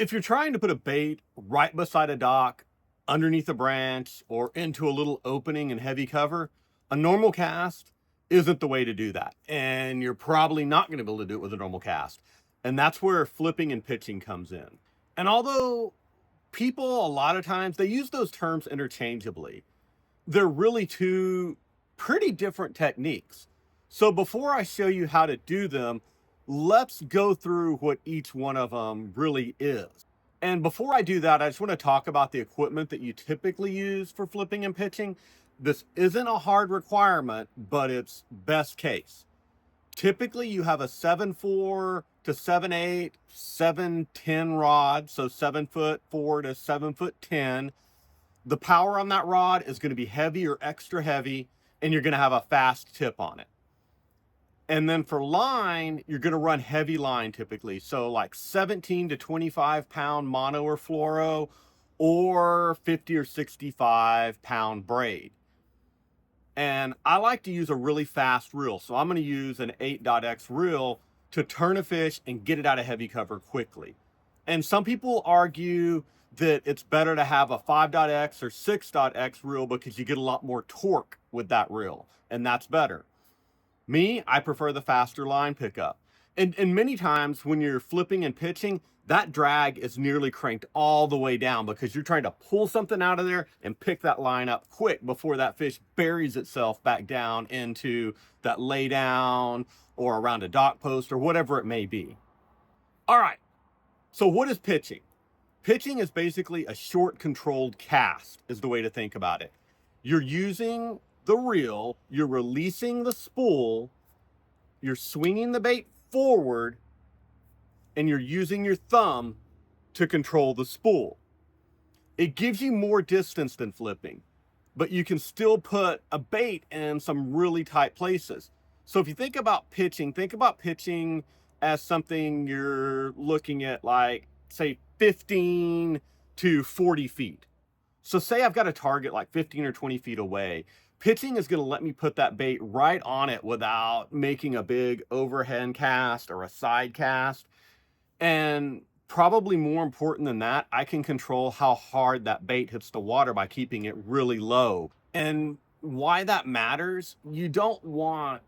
If you're trying to put a bait right beside a dock, underneath a branch, or into a little opening in heavy cover, a normal cast isn't the way to do that. And you're probably not going to be able to do it with a normal cast. And that's where flipping and pitching comes in. And although people, a lot of times, they use those terms interchangeably, they're really two pretty different techniques. So before I show you how to do them, let's go through what each one of them really is. And before I do that, I just want to talk about the equipment that you typically use for flipping and pitching. This isn't a hard requirement, but it's best case. Typically, you have a 7.4 to 7.8, 7.10 rod, so 7'4" to 7'10". The power on that rod is going to be heavy or extra heavy, and you're going to have a fast tip on it. And then for line, you're going to run heavy line typically. So like 17 to 25 pound mono or fluoro, or 50 or 65 pound braid. And I like to use a really fast reel. So I'm going to use an 8.x reel to turn a fish and get it out of heavy cover quickly. And some people argue that it's better to have a 5.x or 6.x reel because you get a lot more torque with that reel, and that's better. Me, I prefer the faster line pickup. And many times when you're flipping and pitching, that drag is nearly cranked all the way down because you're trying to pull something out of there and pick that line up quick before that fish buries itself back down into that lay down or around a dock post or whatever it may be. All right, so what is pitching? Pitching is basically a short controlled cast is the way to think about it. You're using the reel, you're releasing the spool, you're swinging the bait forward, and you're using your thumb to control the spool. It gives you more distance than flipping, but you can still put a bait in some really tight places. So if you think about pitching as something you're looking at, like say 15 to 40 feet. So say I've got a target like 15 or 20 feet away. Pitching is going to let me put that bait right on it without making a big overhand cast or a side cast. And probably more important than that, I can control how hard that bait hits the water by keeping it really low. And why that matters, you don't want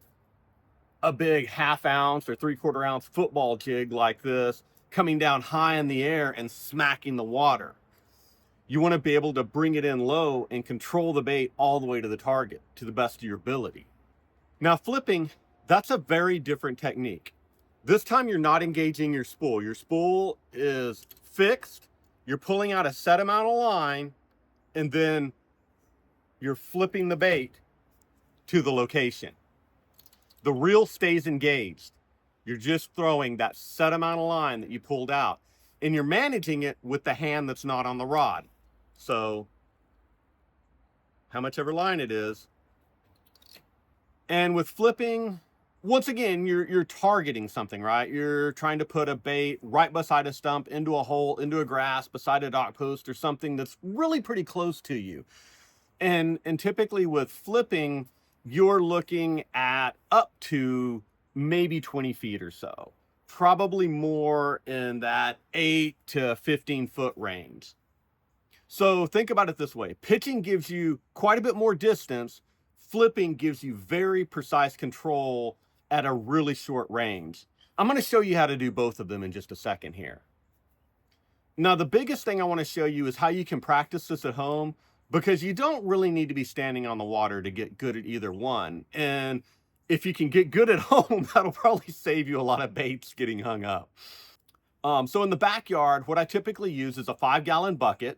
a big 1/2 ounce or 3/4 ounce football jig like this coming down high in the air and smacking the water. You want to be able to bring it in low and control the bait all the way to the target to the best of your ability. Now flipping, that's a very different technique. This time you're not engaging your spool. Your spool is fixed. You're pulling out a set amount of line, and then you're flipping the bait to the location. The reel stays engaged. You're just throwing that set amount of line that you pulled out, and you're managing it with the hand that's not on the rod. So how much ever line it is. And with flipping, once again, you're targeting something, right? You're trying to put a bait right beside a stump, into a hole, into a grass, beside a dock post, or something that's really pretty close to you. And typically with flipping, you're looking at up to maybe 20 feet or so, probably more in that 8 to 15 foot range. So think about it this way. Pitching gives you quite a bit more distance. Flipping gives you very precise control at a really short range. I'm going to show you how to do both of them in just a second here. Now, the biggest thing I want to show you is how you can practice this at home, because you don't really need to be standing on the water to get good at either one. And if you can get good at home, that'll probably save you a lot of baits getting hung up. So in the backyard, what I typically use is a 5-gallon bucket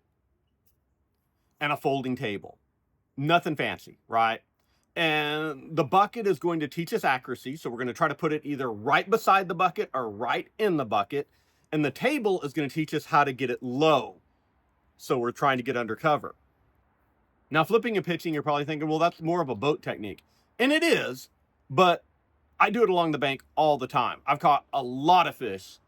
and a folding table. Nothing fancy, right? And the bucket is going to teach us accuracy. So we're going to try to put it either right beside the bucket or right in the bucket. And the table is going to teach us how to get it low. So we're trying to get under cover. Now, flipping and pitching, you're probably thinking, well, that's more of a boat technique. And it is, but I do it along the bank all the time. I've caught a lot of fish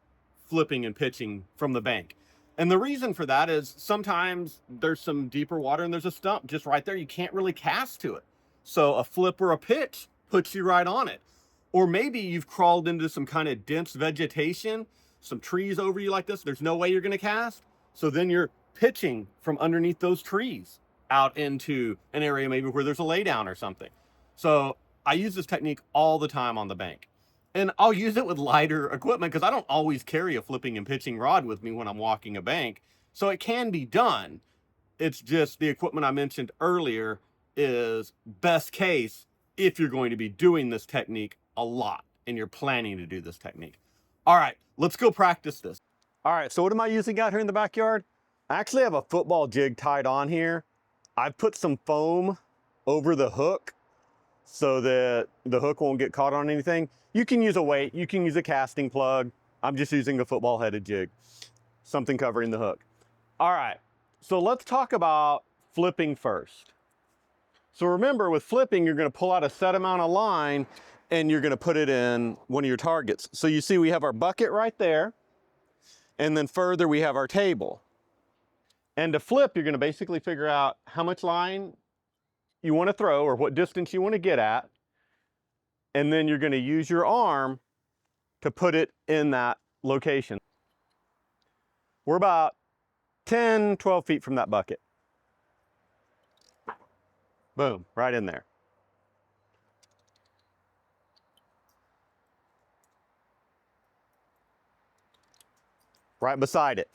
flipping and pitching from the bank. And the reason for that is sometimes there's some deeper water and there's a stump just right there. You can't really cast to it. So a flip or a pitch puts you right on it. Or maybe you've crawled into some kind of dense vegetation some trees over you like this, there's no way you're going to cast. So then you're pitching from underneath those trees out into an area maybe where there's a laydown or something. So I use this technique all the time on the bank. And I'll use it with lighter equipment because I don't always carry a flipping and pitching rod with me when I'm walking a bank. So it can be done. It's just the equipment I mentioned earlier is best case if you're going to be doing this technique a lot and you're planning to do this technique. All right, let's go practice this. All right, so what am I using out here in the backyard? I actually have a football jig tied on here. I've put some foam over the hook so that the hook won't get caught on anything. You can use a weight, you can use a casting plug. I'm just using a football headed jig, something covering the hook. All right, so let's talk about flipping first. So remember, with flipping, you're gonna pull out a set amount of line and you're gonna put it in one of your targets. So you see we have our bucket right there, and then further we have our table. And to flip, you're gonna basically figure out how much line you wanna throw or what distance you wanna get at, and then you're gonna use your arm to put it in that location. We're about 10, 12 feet from that bucket. Boom, right in there. Right beside it.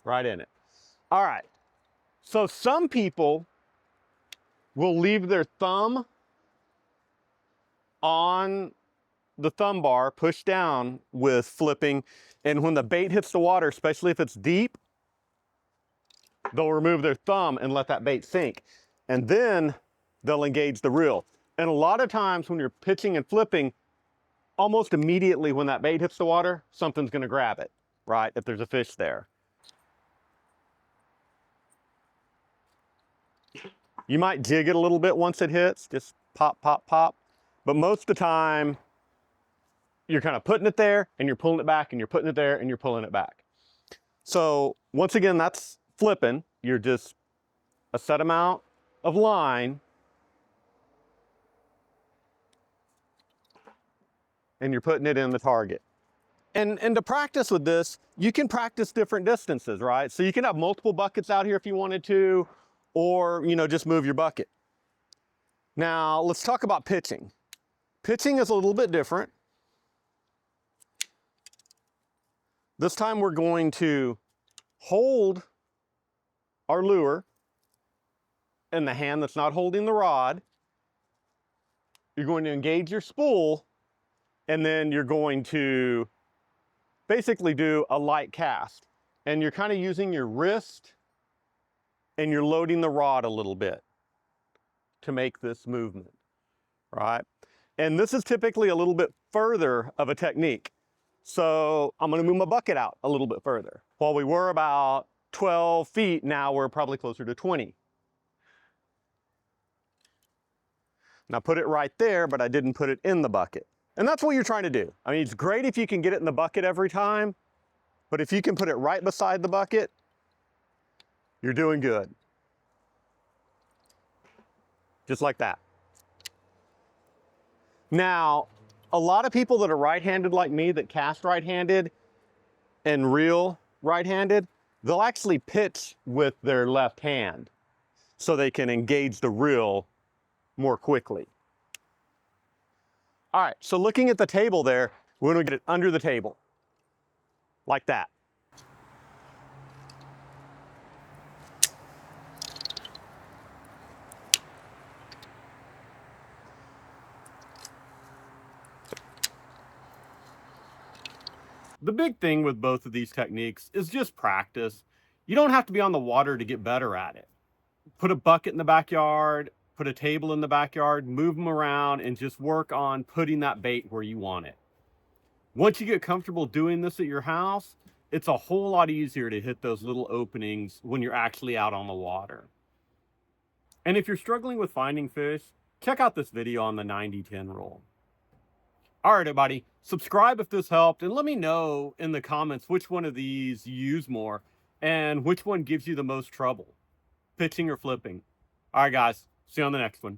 Right in it. All right, so some people will leave their thumb on the thumb bar, push down with flipping, and when the bait hits the water, especially if it's deep, they'll remove their thumb and let that bait sink, and then they'll engage the reel. And a lot of times when you're pitching and flipping, almost immediately when that bait hits the water, something's gonna grab it, right? If there's a fish there. You might jig it a little bit once it hits, just pop, pop, pop. But most of the time, you're kind of putting it there and you're pulling it back and you're putting it there and you're pulling it back. So once again, that's flipping. You're just a set amount of line and you're putting it in the target. And to practice with this, you can practice different distances, right? So you can have multiple buckets out here if you wanted to, or just move your bucket. Now let's talk about pitching. Pitching is a little bit different. This time we're going to hold our lure in the hand that's not holding the rod. You're going to engage your spool, and then you're going to basically do a light cast. And you're kind of using your wrist and you're loading the rod a little bit to make this movement, right? And this is typically a little bit further of a technique. So I'm gonna move my bucket out a little bit further. While we were about 12 feet, now we're probably closer to 20. Now put it right there, but I didn't put it in the bucket. And that's what you're trying to do. I mean, it's great if you can get it in the bucket every time, but if you can put it right beside the bucket, you're doing good. Just like that. Now, a lot of people that are right-handed like me, that cast right-handed and reel right-handed, they'll actually pitch with their left hand so they can engage the reel more quickly. All right, so looking at the table there, we're gonna get it under the table, like that. The big thing with both of these techniques is just practice. You don't have to be on the water to get better at it. Put a bucket in the backyard, put a table in the backyard, move them around, and just work on putting that bait where you want it. Once you get comfortable doing this at your house, it's a whole lot easier to hit those little openings when you're actually out on the water. And if you're struggling with finding fish, check out this video on the 90-10 rule. All right, everybody, subscribe if this helped, and let me know in the comments which one of these you use more and which one gives you the most trouble, pitching or flipping. All right, guys, see you on the next one.